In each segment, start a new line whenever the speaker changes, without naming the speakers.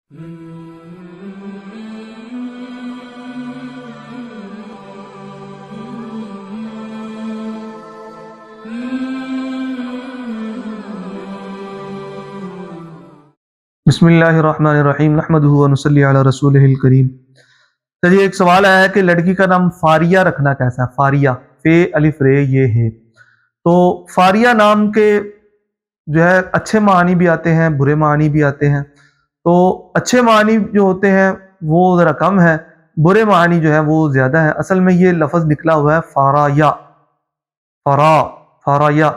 بسم اللہ الرحمن الرحیم نحمدہ ونصلی علی رسولہ الکریم۔ چلیے ایک سوال آیا ہے کہ لڑکی کا نام فاریہ رکھنا کیسا ہے؟ فاریہ، فے الف رے یہ ہے، تو فاریہ نام کے جو ہے اچھے معنی بھی آتے ہیں، برے معنی بھی آتے ہیں۔ تو اچھے معنی جو ہوتے ہیں وہ ذرا کم ہے، برے معنی جو ہے وہ زیادہ ہے۔ اصل میں یہ لفظ نکلا ہوا ہے فارایا، فارایا،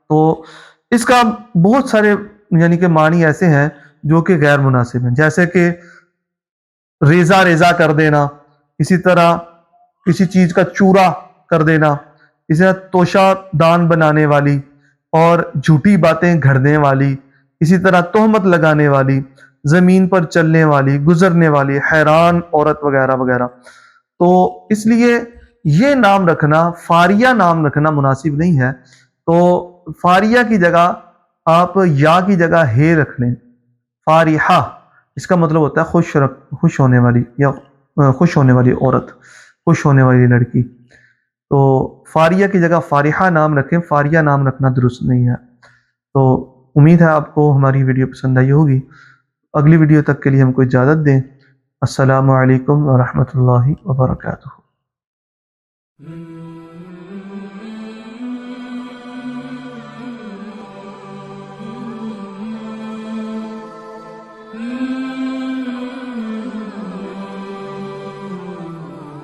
تو اس کا بہت سارے یعنی کہ معنی ایسے ہیں جو کہ غیر مناسب ہیں، جیسے کہ ریزہ ریزہ کر دینا، اسی طرح کسی چیز کا چورا کر دینا، اسی طرح توشہ دان بنانے والی اور جھوٹی باتیں گھڑنے والی، اسی طرح تہمت لگانے والی، زمین پر چلنے والی، گزرنے والی، حیران عورت وغیرہ وغیرہ۔ تو اس لیے یہ نام رکھنا، فاریہ نام رکھنا مناسب نہیں ہے۔ تو فاریہ کی جگہ آپ یا کی جگہ ہے رکھ لیں، فارحہ، اس کا مطلب ہوتا ہے خوش ہونے والی، یا خوش ہونے والی عورت، خوش ہونے والی لڑکی۔ تو فاریہ کی جگہ فارحہ نام رکھیں، فاریہ نام رکھنا درست نہیں ہے۔ تو امید ہے آپ کو ہماری ویڈیو پسند آئی ہوگی۔ اگلی ویڈیو تک کے لیے ہم کو اجازت دیں۔ السلام علیکم ورحمۃ اللہ وبرکاتہ۔